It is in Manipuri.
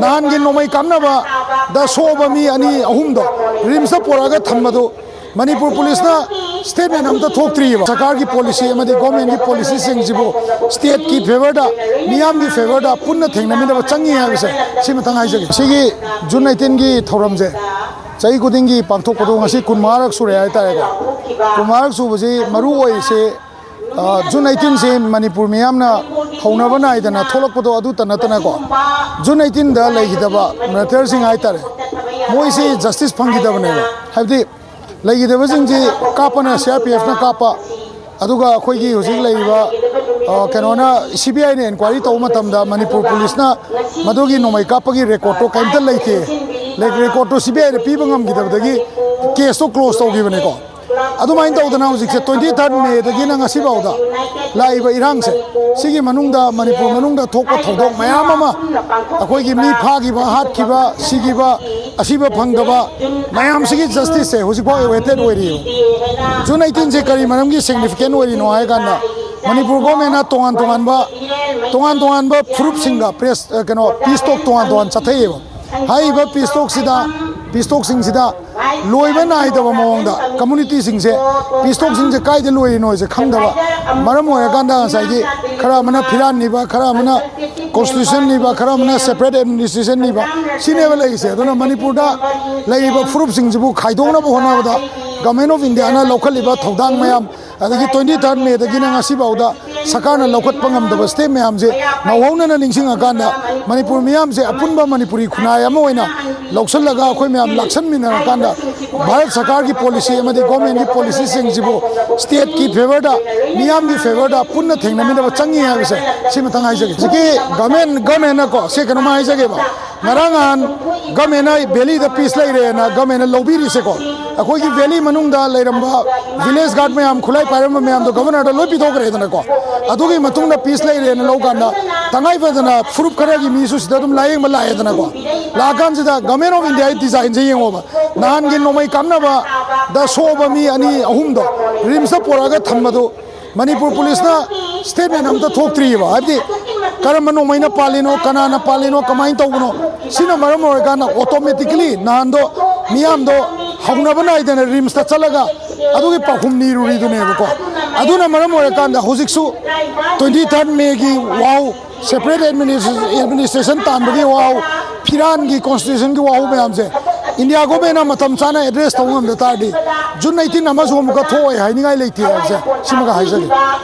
नहान की नोमई कामनाबा दा सोबा मी अनि अहुम दो रिम्स पोरागा थम्मदो मणिपुर पुलिस ना स्टेटमेंट हम तो थोकत्री सरकार की पॉलिसी गवर्नमेंट की पॉलिसी सिंगजिबो स्टेट की फेवर दा मियाम की फेवर दा पुन्ना थेंगनमिदा चंगी हाबसे सिम तंग हाइजगे सिगी जून 19 की थौरम जे चाही खुदिंग की पांथोकपदो ngasi kunmarक सुरे हाइतारेगा kunmarक सुबजे मरु ओइ से जून 19 से मणिपुर मियामना हौनबा नाइदना थोलकपदो अदु तनतना को जून 19 दा लेगिदबा मिलिटरी सिंग हाइतारे मोइसे जस्टिस फंगिदबने हाबदि लेगिदबजिंग कापना CRPF ना कापा अदुगा अखोइगी हुजिक लेइबा केनोना CBI ने इंक्वायरी तौ मतमदा मणिपुर पुलिस ना मदुगी नोमई कापगी रेकॉर्ड तो कैंता लेके लेक रेकॉर्ड तो CBI ने पीबा ngam केस तो क्लोज तौगिबने को अदुमाइन तौदना हुजिक 23 मे दगी ना ngasi बाउदा लाइबा इरांग से सिगी मनुंगदा मणिपुर मनुंगदा थोकपा थौदोक मयाम अमा अखोइगी मी फागिबा हातखिबा सिगिबा असिबा फंगदबा मयाम सिगी जस्टिस से हुजिबा वेटेड ओइरि जून 18 से करी मरमगी सिग्निफिकेंट ओइरि नो हाय गाना मणिपुर गवर्नमेंट तोंगान तोंगान प्रूफ सिंगा प्रेस कनो पीस्टोक तोंगान चथैबा हाइबा पीस्टोक सिंगसिदा लोइबा नाइदबा मोंगदा कम्युनिटी सिंगसे पीस्टोक सिंगसे काइदे लोइ नोइसे खंगदबा मरम ओयगांदा साइगी खरा मना फिरान निबा खरा मना कॉन्स्टिट्यूशन निबा खरा मना सेपरेट एडमिनिस्ट्रेशन निबा सिनेबा लैसे अदुना मणिपुर दा लैबा प्रूफ सिंगजिबु खाइदोंनाबो होनाबदा गवर्नमेंट ऑफ इंडिया ना लौखलिबा थौदांग मयाम अदगी 23 मे दगी ना ngasi बाउदा सरकारना लौखतपा ngam स्टेट मयाम जे नौहौना निंगसिंगा गांदा मणिपुर मयाम से अपुनबा मणिपुरी खुनाय अमा ओइना लौसलगा अखोय मयाम लक्षन मिना गांदा भारत सरकार की पॉलिसी गवर्नमेंट की पॉलिसी सिंगजिबो स्टेट की फेवर दा मियाम की फेवर दा पुन्ना थेंगनमिदा चंगी हाबसे सिमतंग हाइजगे सिगी गवर्नमेंट ना को से कनमा हाइजगे बा नरांगान गवर्नमेंट वैली दा पीस लैरे ना गवर्नमेंट लौबिरी से को अखोय की वैली मनुंगदा लैरंबा विलेज गार्ड मयाम खुलाई पाइरम मयाम दो गवर्नर दा लोइ पिथोकरेदना को अदुगी मतुंगदा पीस लैरे ना लौगाना तंगाई फदना प्रूफ खरागी मीसु सिदा दुम लायेंग लायेदना को लागान सिदा गवर्नमेंट ऑफ इंडिया डिजाइन जे येंगोबा नान गे नोमई कामनाबा दा सोबा मी अनि अहुम दो रिम्स पोरागा थम्मदो मणिपुर पुलिस ना स्टेटमेंट हम तो थोकत्रीबा हाबदि करम नोमैना पालिनो कनाना पालिनो कमाइन तौबनो सिना मरम ओरगाना ऑटोमेटिकली नान दो मियाम दो हौनबा नाइदना रिम्स ता चलगा अदुगी पाखुम नीरुरी दुनेबको अदुना मरम ओरगाना हुजिकसु 23 मे की वाउ सेपरेट एडमिनिस्ट्रेशन तानबगी वाउ फिरान की कॉन्स्टिट्यूशन की वाउ मयाम से इंडिया गवर्नमेंट ना मतम चाना एड्रेस तौंगम द तारदी जून 19 अमा सोमुका थोय हाइनिगाय लेथि हाबसे सिमगा हाइजगे